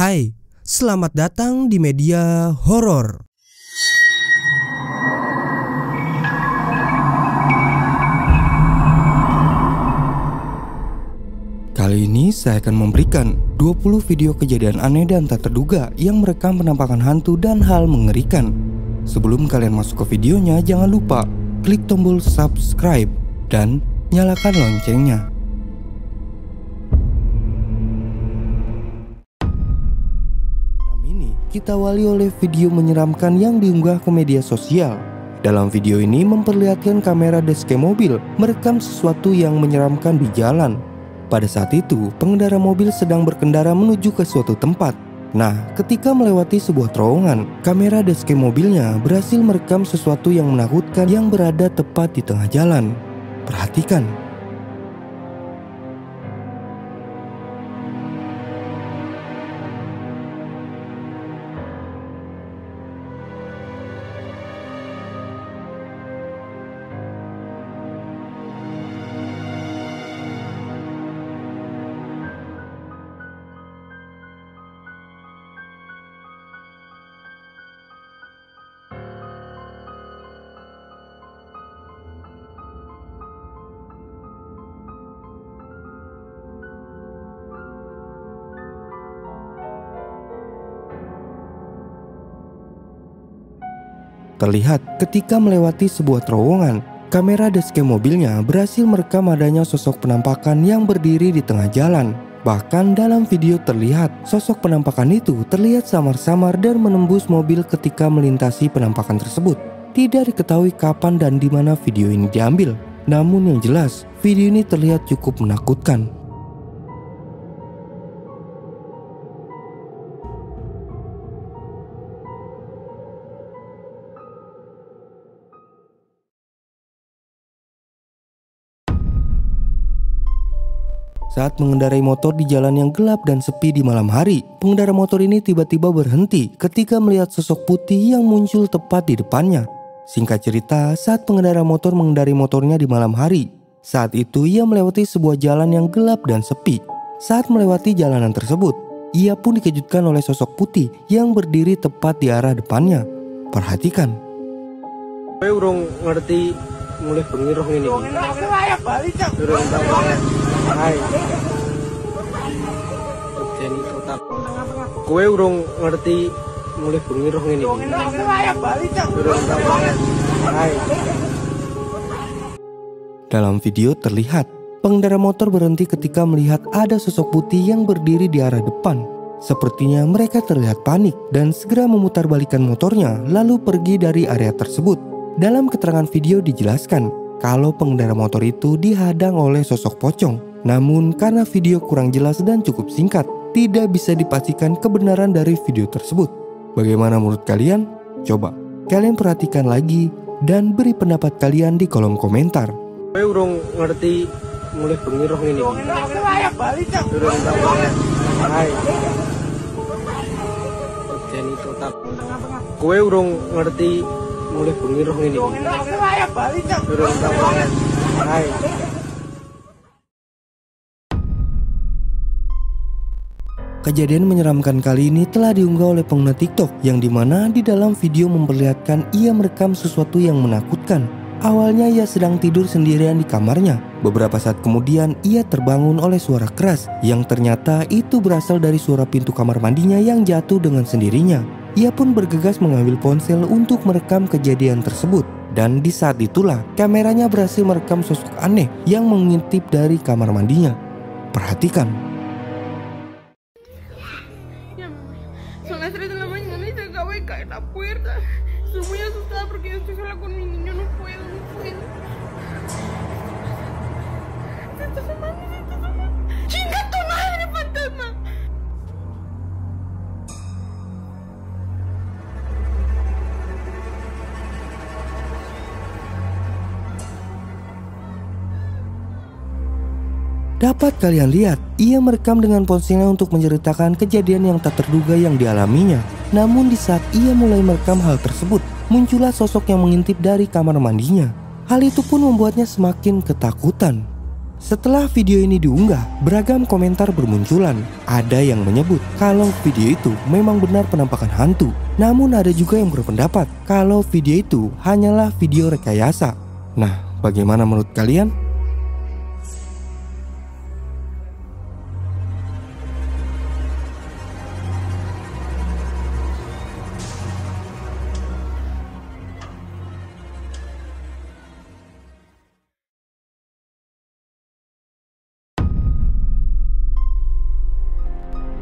Hai, selamat datang di media horor. Kali ini saya akan memberikan 20 video kejadian aneh dan tak terduga yang merekam penampakan hantu dan hal mengerikan. Sebelum kalian masuk ke videonya, jangan lupa klik tombol subscribe dan nyalakan loncengnya. Kita awali oleh video menyeramkan yang diunggah ke media sosial. Dalam video ini memperlihatkan kamera dashcam mobil merekam sesuatu yang menyeramkan di jalan. Pada saat itu, pengendara mobil sedang berkendara menuju ke suatu tempat. Nah, ketika melewati sebuah terowongan, kamera dashcam mobilnya berhasil merekam sesuatu yang menakutkan yang berada tepat di tengah jalan. Perhatikan. Terlihat ketika melewati sebuah terowongan, kamera dashcam mobilnya berhasil merekam adanya sosok penampakan yang berdiri di tengah jalan. Bahkan dalam video terlihat sosok penampakan itu terlihat samar-samar dan menembus mobil ketika melintasi penampakan tersebut. Tidak diketahui kapan dan di mana video ini diambil. Namun yang jelas, video ini terlihat cukup menakutkan. Saat mengendarai motor di jalan yang gelap dan sepi di malam hari, pengendara motor ini tiba-tiba berhenti ketika melihat sosok putih yang muncul tepat di depannya. Singkat cerita, saat pengendara motor mengendari motornya di malam hari, saat itu ia melewati sebuah jalan yang gelap dan sepi. Saat melewati jalanan tersebut, ia pun dikejutkan oleh sosok putih yang berdiri tepat di arah depannya. Perhatikan. Saya urung ngerti mulai bengi roh ini. Hai. Jadi total. Kowe urung ngerti mulai bengi roh ini. Hai. Dalam video terlihat pengendara motor berhenti ketika melihat ada sosok putih yang berdiri di arah depan. Sepertinya mereka terlihat panik dan segera memutarbalikkan motornya lalu pergi dari area tersebut. Dalam keterangan video dijelaskan kalau pengendara motor itu dihadang oleh sosok pocong. Namun karena video kurang jelas dan cukup singkat, tidak bisa dipastikan kebenaran dari video tersebut. Bagaimana menurut kalian? Coba kalian perhatikan lagi dan beri pendapat kalian di kolom komentar. Kowe urung ngerti mulai bengi roh ini. Hai. Jadi total. Kowe urung ngerti mulai bengi roh ini. Hai. Kejadian menyeramkan kali ini telah diunggah oleh pengguna TikTok yang dimana di dalam video memperlihatkan ia merekam sesuatu yang menakutkan. Awalnya ia sedang tidur sendirian di kamarnya. Beberapa saat kemudian ia terbangun oleh suara keras yang ternyata itu berasal dari suara pintu kamar mandinya yang jatuh dengan sendirinya. Ia pun bergegas mengambil ponsel untuk merekam kejadian tersebut. Dan di saat itulah kameranya berhasil merekam sosok aneh yang mengintip dari kamar mandinya. Perhatikan. Son las 3 de la mañana y se acaba de caer la puerta. Estoy muy asustada porque yo estoy sola con mi niño. No puedo. Se está asomando. ¡Chinga tu madre, fantasma! Dapat kalian lihat, ia merekam dengan ponselnya untuk menceritakan kejadian yang tak terduga yang dialaminya. Namun di saat ia mulai merekam hal tersebut, muncullah sosok yang mengintip dari kamar mandinya. Hal itu pun membuatnya semakin ketakutan. Setelah video ini diunggah, beragam komentar bermunculan. Ada yang menyebut kalau video itu memang benar penampakan hantu. Namun ada juga yang berpendapat kalau video itu hanyalah video rekayasa. Nah, bagaimana menurut kalian?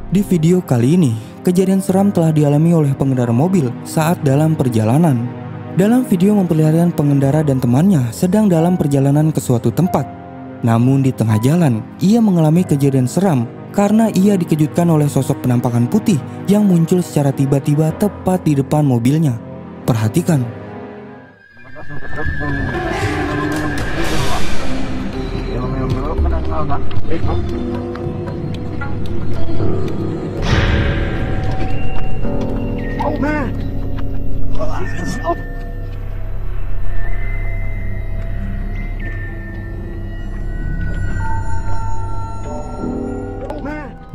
Di video kali ini, kejadian seram telah dialami oleh pengendara mobil saat dalam perjalanan. Dalam video memperlihatkan pengendara dan temannya sedang dalam perjalanan ke suatu tempat. Namun di tengah jalan, ia mengalami kejadian seram karena ia dikejutkan oleh sosok penampakan putih yang muncul secara tiba-tiba tepat di depan mobilnya. Perhatikan.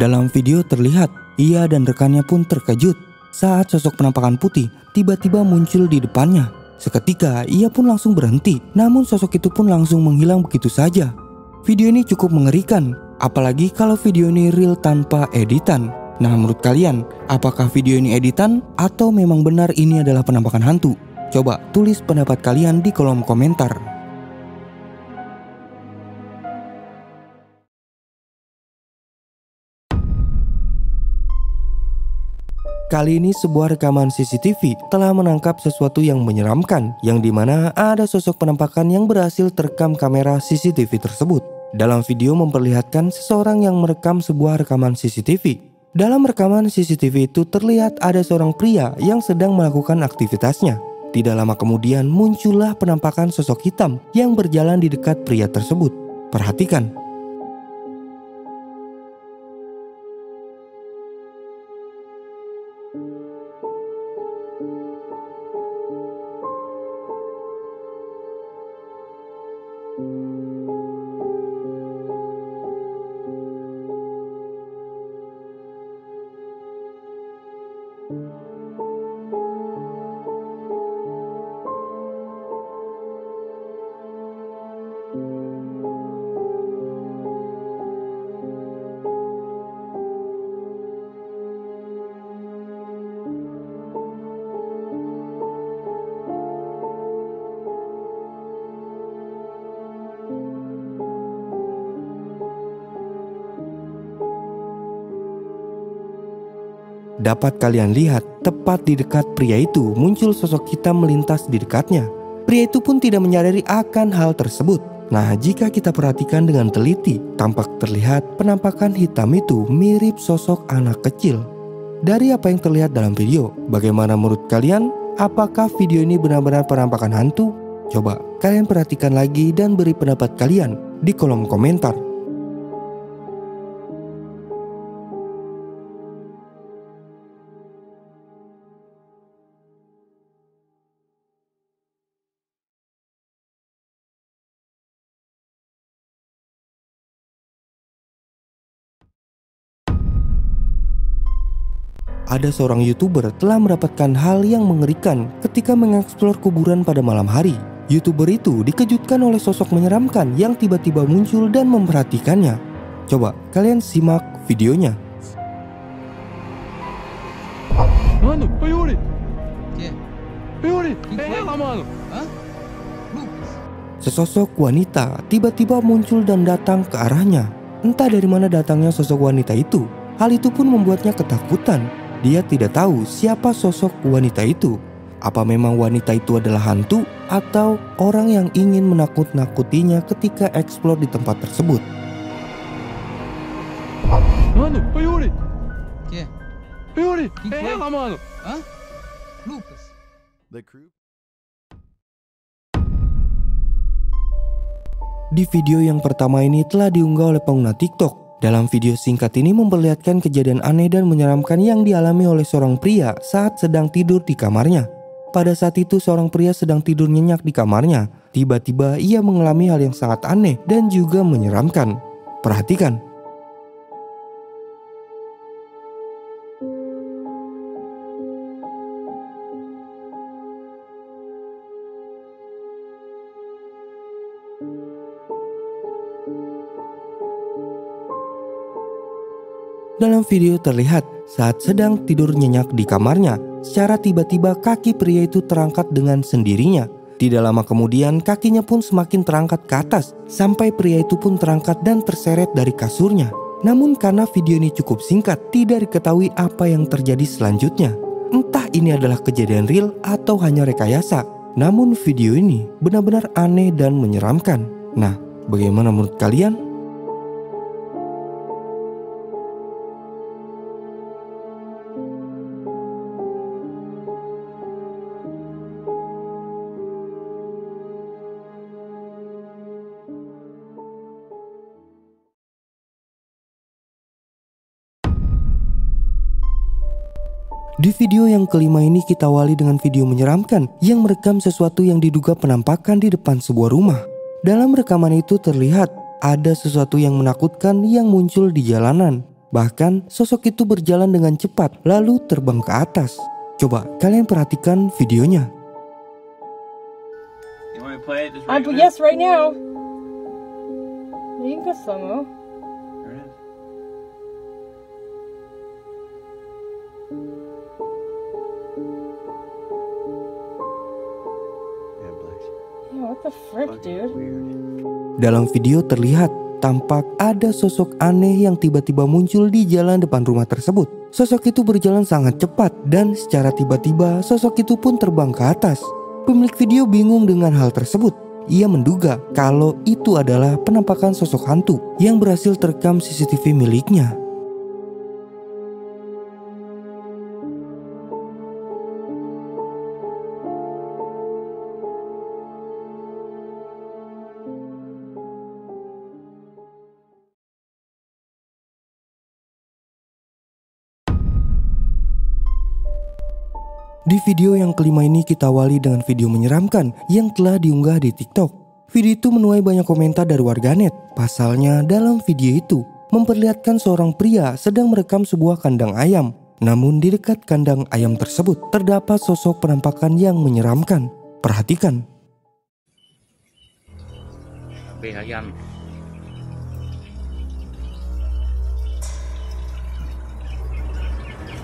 Dalam video terlihat, ia dan rekannya pun terkejut saat sosok penampakan putih tiba-tiba muncul di depannya. Seketika, ia pun langsung berhenti, namun sosok itu pun langsung menghilang begitu saja. Video ini cukup mengerikan, apalagi kalau video ini real tanpa editan. Nah, menurut kalian, apakah video ini editan atau memang benar ini adalah penampakan hantu? Coba tulis pendapat kalian di kolom komentar. Kali ini sebuah rekaman CCTV telah menangkap sesuatu yang menyeramkan, yang dimana ada sosok penampakan yang berhasil terekam kamera CCTV tersebut. Dalam video memperlihatkan seseorang yang merekam sebuah rekaman CCTV. Dalam rekaman CCTV itu terlihat ada seorang pria yang sedang melakukan aktivitasnya. Tidak lama kemudian muncullah penampakan sosok hitam yang berjalan di dekat pria tersebut. Perhatikan. Dapat kalian lihat, tepat di dekat pria itu muncul sosok hitam melintas di dekatnya. Pria itu pun tidak menyadari akan hal tersebut. Nah, jika kita perhatikan dengan teliti, tampak terlihat penampakan hitam itu mirip sosok anak kecil. Dari apa yang terlihat dalam video, bagaimana menurut kalian? Apakah video ini benar-benar penampakan hantu? Coba kalian perhatikan lagi dan beri pendapat kalian di kolom komentar. Ada seorang YouTuber telah mendapatkan hal yang mengerikan ketika mengeksplor kuburan pada malam hari. YouTuber itu dikejutkan oleh sosok menyeramkan yang tiba-tiba muncul dan memperhatikannya. Coba kalian simak videonya. Mano, oi Yuri. ¿Qué? Yuri, ela, mano. ¿Ah? Lucas. Sesosok wanita tiba-tiba muncul dan datang ke arahnya. Entah dari mana datangnya sosok wanita itu. Hal itu pun membuatnya ketakutan. Dia tidak tahu siapa sosok wanita itu. Apa memang wanita itu adalah hantu atau orang yang ingin menakut-nakutinya ketika eksplor di tempat tersebut. Mano, oi Yuri. ¿Qué? Yuri, Quem foi? ela, mano. ¿Ah? Lucas. Di video yang pertama ini telah diunggah oleh pengguna TikTok. Dalam video singkat ini memperlihatkan kejadian aneh dan menyeramkan yang dialami oleh seorang pria saat sedang tidur di kamarnya. Pada saat itu seorang pria sedang tidur nyenyak di kamarnya. Tiba-tiba ia mengalami hal yang sangat aneh dan juga menyeramkan. Perhatikan. Dalam video terlihat saat sedang tidur nyenyak di kamarnya, secara tiba-tiba kaki pria itu terangkat dengan sendirinya. Tidak lama kemudian kakinya pun semakin terangkat ke atas, sampai pria itu pun terangkat dan terseret dari kasurnya. Namun karena video ini cukup singkat, tidak diketahui apa yang terjadi selanjutnya. Entah ini adalah kejadian real atau hanya rekayasa. Namun video ini benar-benar aneh dan menyeramkan. Nah, bagaimana menurut kalian? Di video yang kelima ini kita awali dengan video menyeramkan yang merekam sesuatu yang diduga penampakan di depan sebuah rumah. Dalam rekaman itu terlihat ada sesuatu yang menakutkan yang muncul di jalanan. Bahkan sosok itu berjalan dengan cepat lalu terbang ke atas. Coba kalian perhatikan videonya. Yes, right now. You can go slow-mo. What the frick, dude? Dalam video terlihat tampak ada sosok aneh yang tiba-tiba muncul di jalan depan rumah tersebut. Sosok itu berjalan sangat cepat dan secara tiba-tiba sosok itu pun terbang ke atas. Pemilik video bingung dengan hal tersebut. Ia menduga kalau itu adalah penampakan sosok hantu yang berhasil terekam CCTV miliknya. Di video yang kelima ini kita awali dengan video menyeramkan yang telah diunggah di TikTok. Video itu menuai banyak komentar dari warganet. Pasalnya dalam video itu memperlihatkan seorang pria sedang merekam sebuah kandang ayam. Namun di dekat kandang ayam tersebut terdapat sosok penampakan yang menyeramkan. Perhatikan. Ayam.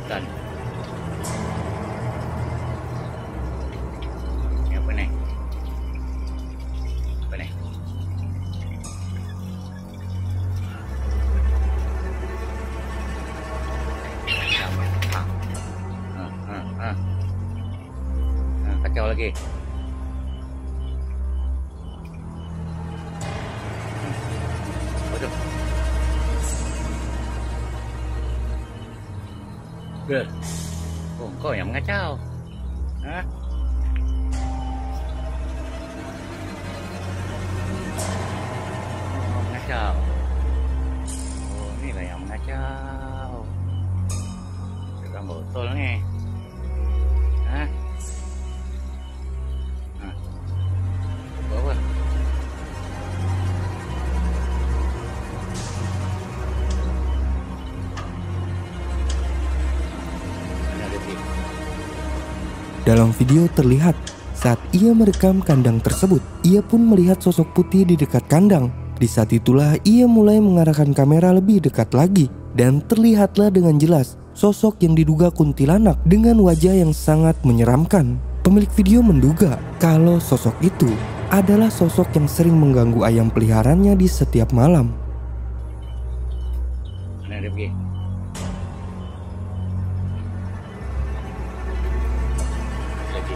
Dan kacau lagi. Waduh. Oh, kau yang mengacau. Hah? Oh, mengacau. Oh, inilah yang mengacau. Tukang botol nih. Hah? Bawah. Dalam video terlihat saat ia merekam kandang tersebut, ia pun melihat sosok putih di dekat kandang. Di saat itulah ia mulai mengarahkan kamera lebih dekat lagi dan terlihatlah dengan jelas sosok yang diduga kuntilanak dengan wajah yang sangat menyeramkan. Pemilik video menduga kalau sosok itu adalah sosok yang sering mengganggu ayam peliharaannya di setiap malam. Mana dia pergi? Lagi.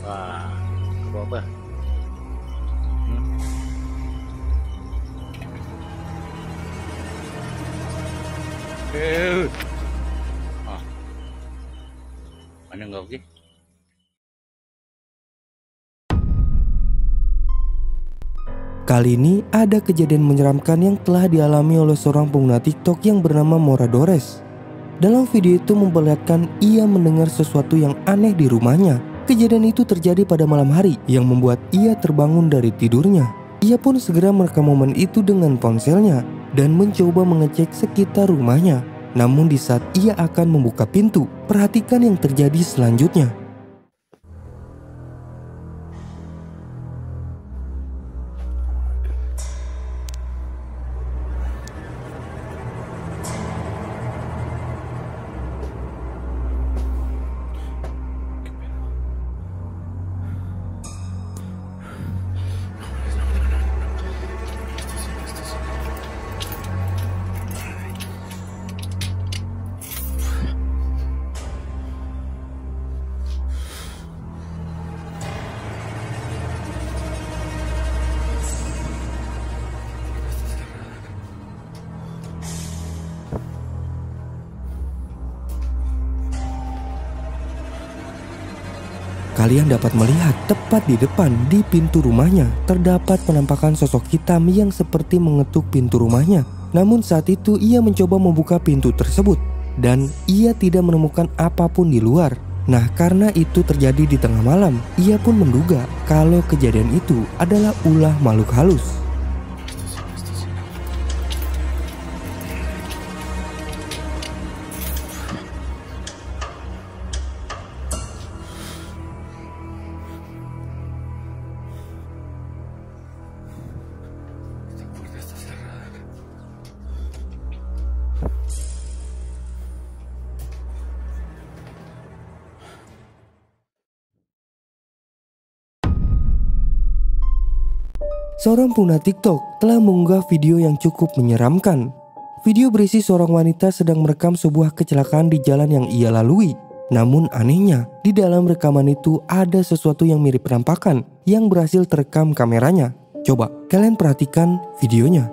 Wah, kau bawa apa? Mana kau pergi? Kali ini ada kejadian menyeramkan yang telah dialami oleh seorang pengguna TikTok yang bernama Moradores. Dalam video itu memperlihatkan ia mendengar sesuatu yang aneh di rumahnya. Kejadian itu terjadi pada malam hari yang membuat ia terbangun dari tidurnya. Ia pun segera merekam momen itu dengan ponselnya dan mencoba mengecek sekitar rumahnya. Namun di saat ia akan membuka pintu, perhatikan yang terjadi selanjutnya. Kalian dapat melihat tepat di depan di pintu rumahnya terdapat penampakan sosok hitam yang seperti mengetuk pintu rumahnya. Namun saat itu ia mencoba membuka pintu tersebut dan ia tidak menemukan apapun di luar. Nah, karena itu terjadi di tengah malam, ia pun menduga kalau kejadian itu adalah ulah makhluk halus. Seorang pengguna TikTok telah mengunggah video yang cukup menyeramkan. Video berisi seorang wanita sedang merekam sebuah kecelakaan di jalan yang ia lalui. Namun anehnya, di dalam rekaman itu ada sesuatu yang mirip penampakan yang berhasil terekam kameranya. Coba kalian perhatikan videonya.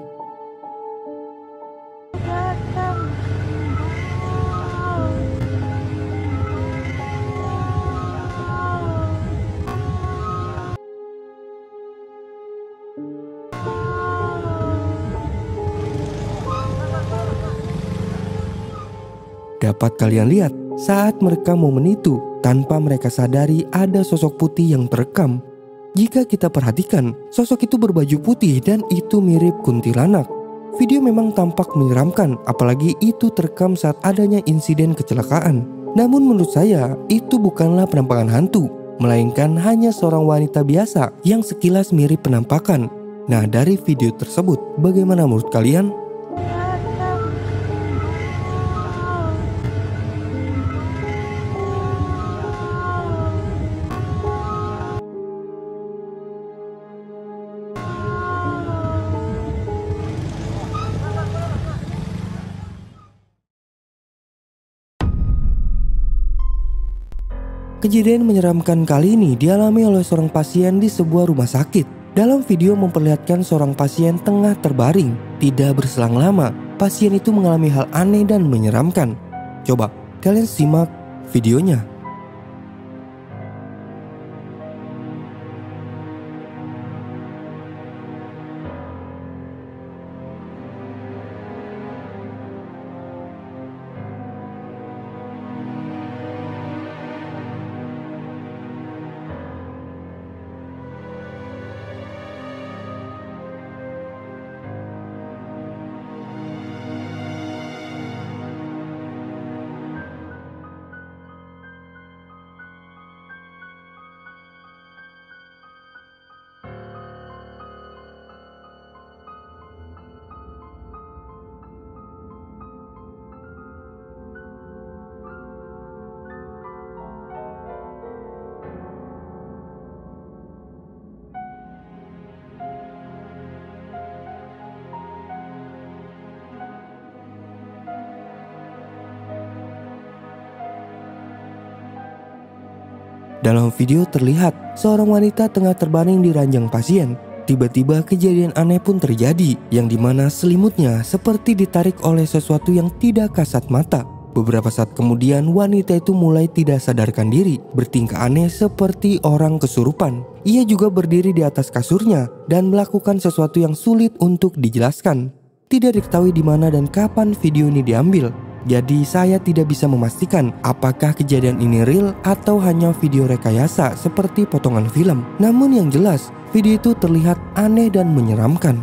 Dapat kalian lihat saat merekam momen itu, tanpa mereka sadari ada sosok putih yang terekam. Jika kita perhatikan, sosok itu berbaju putih dan itu mirip kuntilanak. Video memang tampak menyeramkan, apalagi itu terekam saat adanya insiden kecelakaan. Namun menurut saya, itu bukanlah penampakan hantu, melainkan hanya seorang wanita biasa yang sekilas mirip penampakan. Nah, dari video tersebut, bagaimana menurut kalian? Kejadian menyeramkan kali ini dialami oleh seorang pasien di sebuah rumah sakit. Dalam video memperlihatkan seorang pasien tengah terbaring. Tidak berselang lama, pasien itu mengalami hal aneh dan menyeramkan. Coba kalian simak videonya. Dalam video terlihat seorang wanita tengah terbaring di ranjang pasien. Tiba-tiba kejadian aneh pun terjadi, yang dimana selimutnya seperti ditarik oleh sesuatu yang tidak kasat mata. Beberapa saat kemudian wanita itu mulai tidak sadarkan diri, bertingkah aneh seperti orang kesurupan. Ia juga berdiri di atas kasurnya dan melakukan sesuatu yang sulit untuk dijelaskan. Tidak diketahui di mana dan kapan video ini diambil. Jadi saya tidak bisa memastikan apakah kejadian ini real atau hanya video rekayasa seperti potongan film. Namun yang jelas, video itu terlihat aneh dan menyeramkan.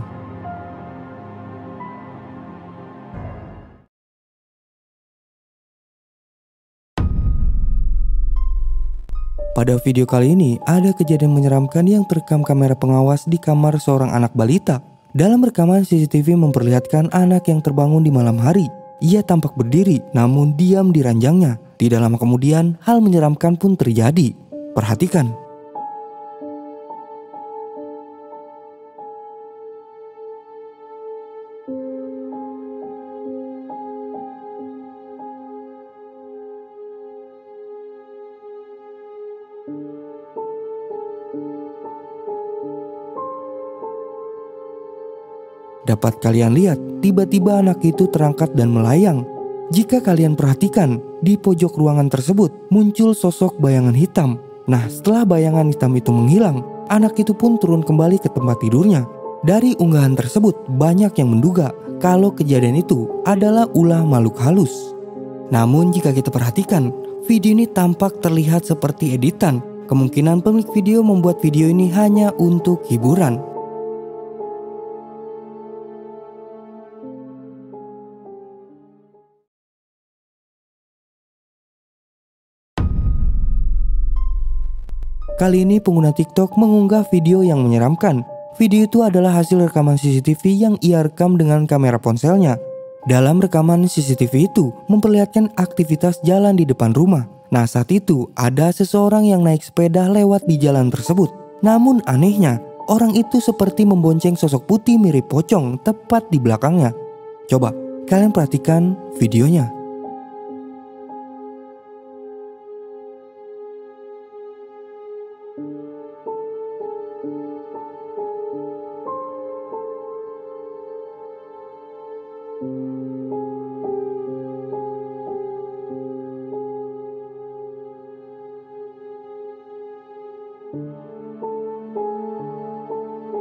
Pada video kali ini, ada kejadian menyeramkan yang terekam kamera pengawas di kamar seorang anak balita. Dalam rekaman CCTV memperlihatkan anak yang terbangun di malam hari. Ia tampak berdiri namun diam di ranjangnya. Tidak lama kemudian, hal menyeramkan pun terjadi. Perhatikan. Dapat kalian lihat, tiba-tiba anak itu terangkat dan melayang. Jika kalian perhatikan, di pojok ruangan tersebut muncul sosok bayangan hitam. Nah, setelah bayangan hitam itu menghilang, anak itu pun turun kembali ke tempat tidurnya. Dari unggahan tersebut, banyak yang menduga kalau kejadian itu adalah ulah makhluk halus. Namun jika kita perhatikan, video ini tampak terlihat seperti editan. Kemungkinan pemilik video membuat video ini hanya untuk hiburan. Kali ini pengguna TikTok mengunggah video yang menyeramkan. Video itu adalah hasil rekaman CCTV yang ia rekam dengan kamera ponselnya. Dalam rekaman CCTV itu memperlihatkan aktivitas jalan di depan rumah. Nah, saat itu ada seseorang yang naik sepeda lewat di jalan tersebut. Namun anehnya, orang itu seperti membonceng sosok putih mirip pocong tepat di belakangnya. Coba kalian perhatikan videonya.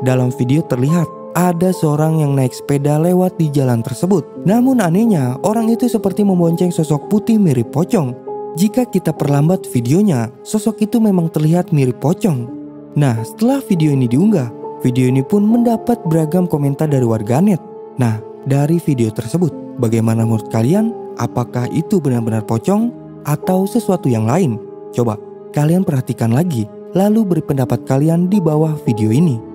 Dalam video terlihat ada seorang yang naik sepeda lewat di jalan tersebut. Namun anehnya, orang itu seperti membonceng sosok putih mirip pocong. Jika kita perlambat videonya, sosok itu memang terlihat mirip pocong. Nah, setelah video ini diunggah, video ini pun mendapat beragam komentar dari warganet. Nah, dari video tersebut, bagaimana menurut kalian? Apakah itu benar-benar pocong atau sesuatu yang lain? Coba kalian perhatikan lagi, lalu beri pendapat kalian di bawah video ini.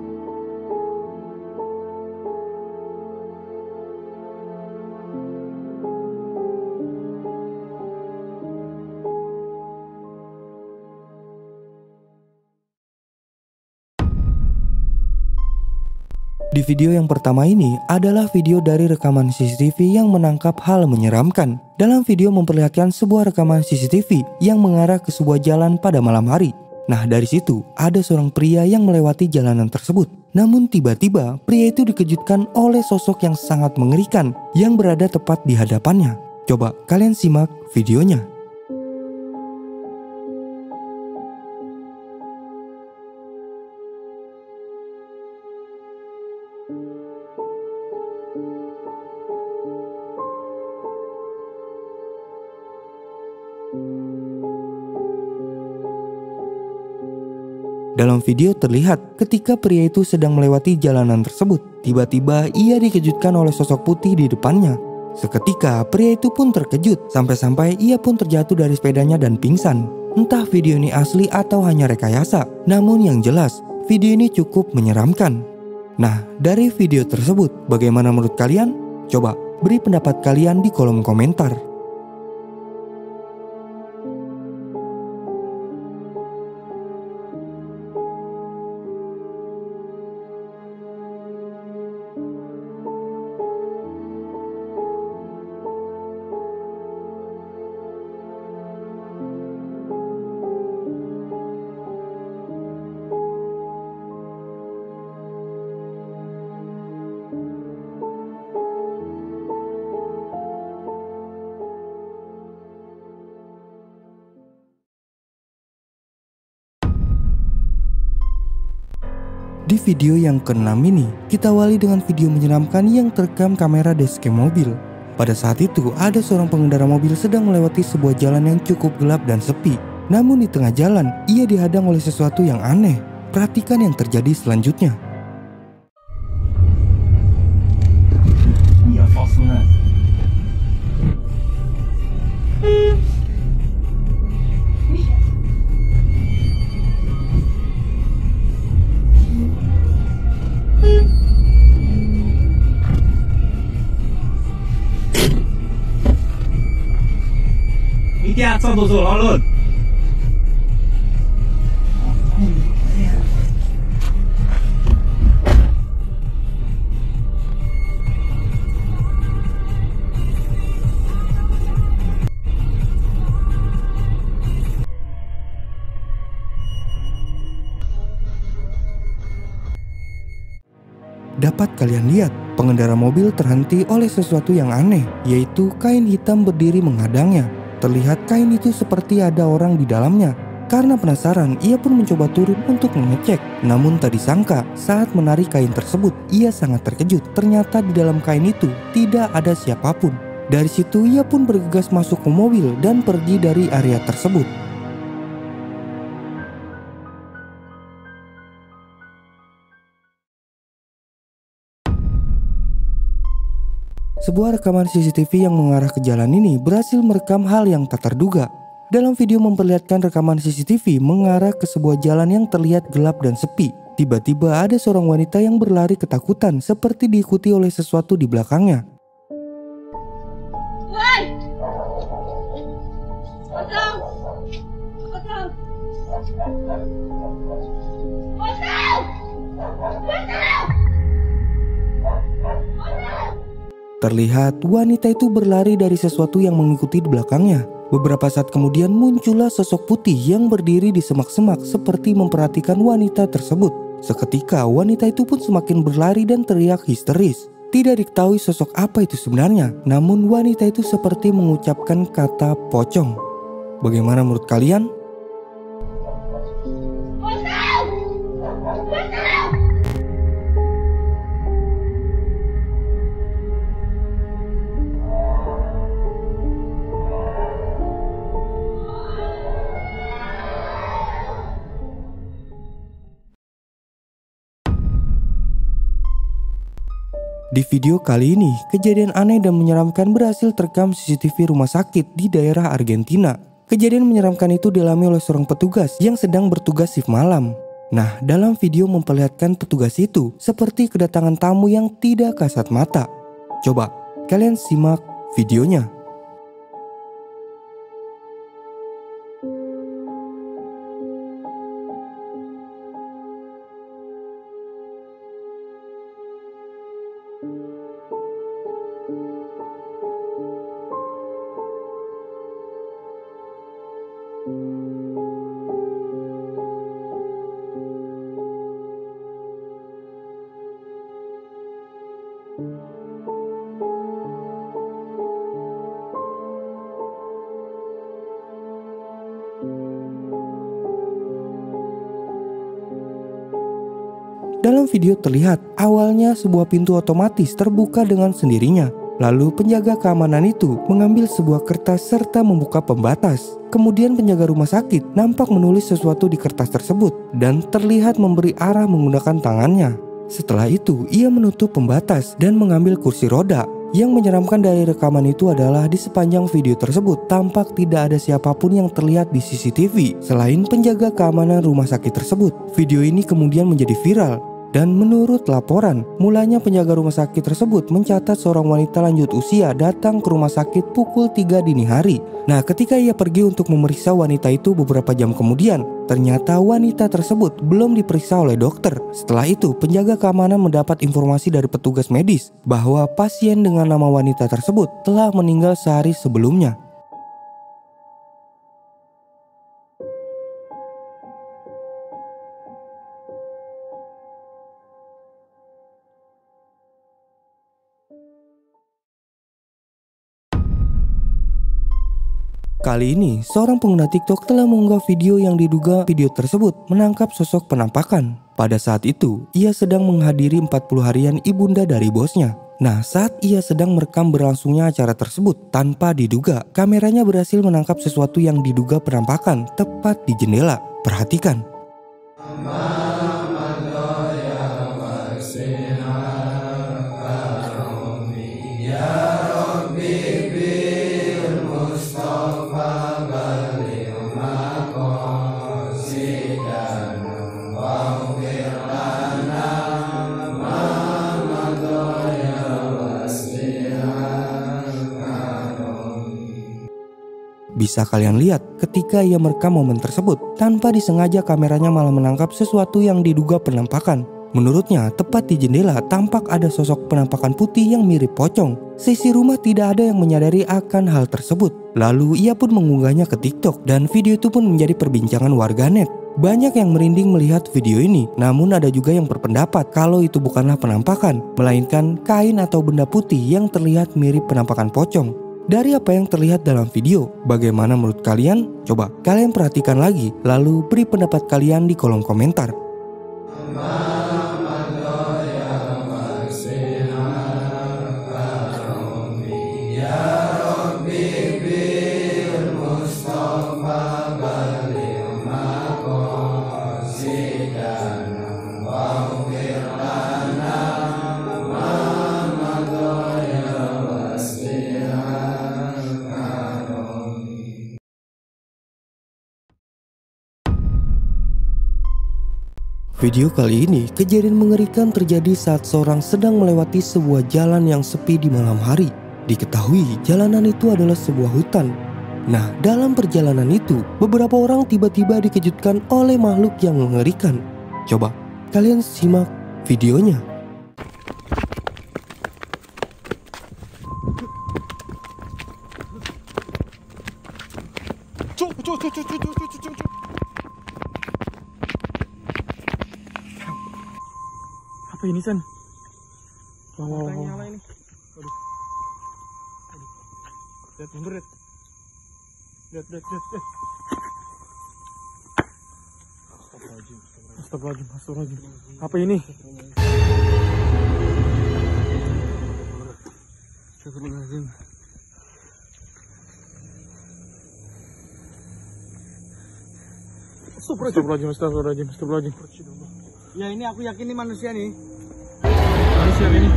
Di video yang pertama ini adalah video dari rekaman CCTV yang menangkap hal menyeramkan. Dalam video memperlihatkan sebuah rekaman CCTV yang mengarah ke sebuah jalan pada malam hari. Nah, dari situ ada seorang pria yang melewati jalanan tersebut. Namun tiba-tiba pria itu dikejutkan oleh sosok yang sangat mengerikan yang berada tepat di hadapannya. Coba kalian simak videonya. Dalam video terlihat ketika pria itu sedang melewati jalanan tersebut. Tiba-tiba ia dikejutkan oleh sosok putih di depannya. Seketika pria itu pun terkejut sampai-sampai ia pun terjatuh dari sepedanya dan pingsan. Entah video ini asli atau hanya rekayasa. Namun yang jelas video ini cukup menyeramkan. Nah, dari video tersebut bagaimana menurut kalian? Coba beri pendapat kalian di kolom komentar. Di video yang ke-6 ini, kita awali dengan video menyeramkan yang terekam kamera dashcam mobil. Pada saat itu, ada seorang pengendara mobil sedang melewati sebuah jalan yang cukup gelap dan sepi. Namun di tengah jalan, ia dihadang oleh sesuatu yang aneh. Perhatikan yang terjadi selanjutnya. Dapat kalian lihat, pengendara mobil terhenti oleh sesuatu yang aneh, yaitu kain hitam berdiri menghadangnya. Terlihat kain itu seperti ada orang di dalamnya. Karena penasaran, ia pun mencoba turun untuk mengecek. Namun tak disangka, saat menarik kain tersebut, ia sangat terkejut. Ternyata di dalam kain itu tidak ada siapapun. Dari situ ia pun bergegas masuk ke mobil dan pergi dari area tersebut. Sebuah rekaman CCTV yang mengarah ke jalan ini berhasil merekam hal yang tak terduga. Dalam video memperlihatkan rekaman CCTV mengarah ke sebuah jalan yang terlihat gelap dan sepi. Tiba-tiba ada seorang wanita yang berlari ketakutan seperti diikuti oleh sesuatu di belakangnya. Woi! Kosong! Kosong! Kosong! Kosong! Terlihat wanita itu berlari dari sesuatu yang mengikuti di belakangnya. Beberapa saat kemudian muncullah sosok putih yang berdiri di semak-semak seperti memperhatikan wanita tersebut. Seketika wanita itu pun semakin berlari dan teriak histeris. Tidak diketahui sosok apa itu sebenarnya, namun wanita itu seperti mengucapkan kata pocong. Bagaimana menurut kalian? Di video kali ini, kejadian aneh dan menyeramkan berhasil terekam CCTV rumah sakit di daerah Argentina. Kejadian menyeramkan itu dialami oleh seorang petugas yang sedang bertugas shift malam. Nah, dalam video memperlihatkan petugas itu seperti kedatangan tamu yang tidak kasat mata. Coba, kalian simak videonya. Dalam video terlihat awalnya sebuah pintu otomatis terbuka dengan sendirinya. Lalu penjaga keamanan itu mengambil sebuah kertas serta membuka pembatas. Kemudian penjaga rumah sakit nampak menulis sesuatu di kertas tersebut dan terlihat memberi arah menggunakan tangannya. Setelah itu ia menutup pembatas dan mengambil kursi roda. Yang menyeramkan dari rekaman itu adalah di sepanjang video tersebut tampak tidak ada siapapun yang terlihat di CCTV selain penjaga keamanan rumah sakit tersebut. Video ini kemudian menjadi viral. Dan menurut laporan, mulanya penjaga rumah sakit tersebut mencatat seorang wanita lanjut usia datang ke rumah sakit pukul 3 dini hari. Nah, ketika ia pergi untuk memeriksa wanita itu beberapa jam kemudian, ternyata wanita tersebut belum diperiksa oleh dokter. Setelah itu, penjaga keamanan mendapat informasi dari petugas medis bahwa pasien dengan nama wanita tersebut telah meninggal sehari sebelumnya. Kali ini, seorang pengguna TikTok telah mengunggah video yang diduga video tersebut menangkap sosok penampakan. Pada saat itu, ia sedang menghadiri 40 harian ibunda dari bosnya. Nah, saat ia sedang merekam berlangsungnya acara tersebut, tanpa diduga, kameranya berhasil menangkap sesuatu yang diduga penampakan tepat di jendela. Perhatikan. Bisa kalian lihat ketika ia merekam momen tersebut, tanpa disengaja kameranya malah menangkap sesuatu yang diduga penampakan. Menurutnya, tepat di jendela tampak ada sosok penampakan putih yang mirip pocong. Sesi rumah tidak ada yang menyadari akan hal tersebut. Lalu ia pun mengunggahnya ke TikTok dan video itu pun menjadi perbincangan warganet. Banyak yang merinding melihat video ini, namun ada juga yang berpendapat kalau itu bukanlah penampakan, melainkan kain atau benda putih yang terlihat mirip penampakan pocong. Dari apa yang terlihat dalam video, bagaimana menurut kalian? Coba kalian perhatikan lagi, lalu beri pendapat kalian di kolom komentar. Video kali ini, kejadian mengerikan terjadi saat seorang sedang melewati sebuah jalan yang sepi di malam hari. Diketahui jalanan itu adalah sebuah hutan. Nah, dalam perjalanan itu, beberapa orang tiba-tiba dikejutkan oleh makhluk yang mengerikan. Coba kalian simak videonya. Apa ini, San? Nyala ini. Aduh. Lihat, mundur, lihat. Lihat. Astagfirullahaladzim. Apa ini? Astagfirullahaladzim. Astagfirullahaladzim. Ya ini aku yakin ini manusia nih. Manusia ini?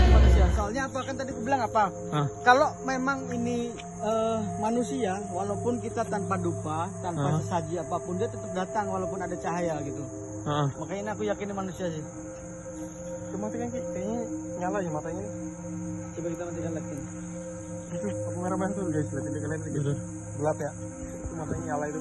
Manusia. Soalnya apa kan tadi aku bilang apa? Hah? Kalau memang ini manusia, walaupun kita tanpa dupa, tanpa sesaji apapun, dia tetap datang walaupun ada cahaya gitu. Makanya ini aku yakin ini manusia sih. Coba matikan, Ki. Kayaknya nyala ya matanya nih. Coba kita matikan lagi. Itu lampu merah tuh guys, lihatin kalian gitu. Gelap ya. Itu matanya nyala itu.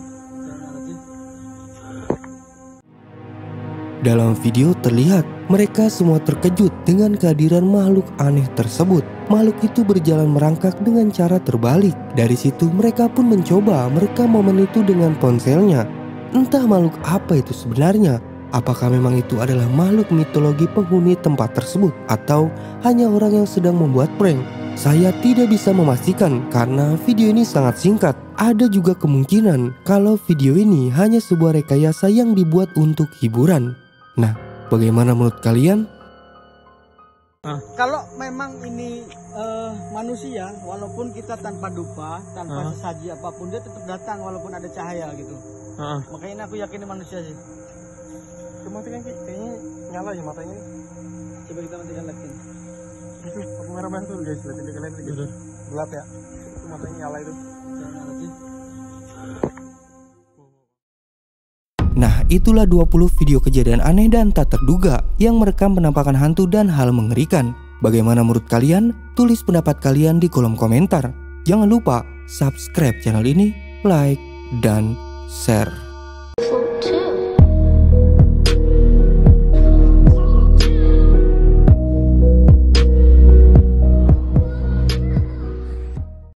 Dalam video terlihat mereka semua terkejut dengan kehadiran makhluk aneh tersebut. Makhluk itu berjalan merangkak dengan cara terbalik. Dari situ mereka pun mencoba merekam momen itu dengan ponselnya. Entah makhluk apa itu sebenarnya. Apakah memang itu adalah makhluk mitologi penghuni tempat tersebut, atau hanya orang yang sedang membuat prank? Saya tidak bisa memastikan karena video ini sangat singkat. Ada juga kemungkinan kalau video ini hanya sebuah rekayasa yang dibuat untuk hiburan. Nah, bagaimana menurut kalian? Kalau memang ini manusia, walaupun kita tanpa dupa, tanpa sesaji apapun, dia tetap datang walaupun ada cahaya gitu. Makanya ini aku yakin ini manusia sih. Coba matikan, Ki. Kayaknya nyala ya matanya nih. Coba kita matikan lagi. Itu lampu merah tuh guys, lihatin kalian gitu. Gelap ya. Itu matanya nyala itu. Nah, itulah 20 video kejadian aneh dan tak terduga yang merekam penampakan hantu dan hal mengerikan. Bagaimana menurut kalian? Tulis pendapat kalian di kolom komentar. Jangan lupa subscribe channel ini, like, dan share.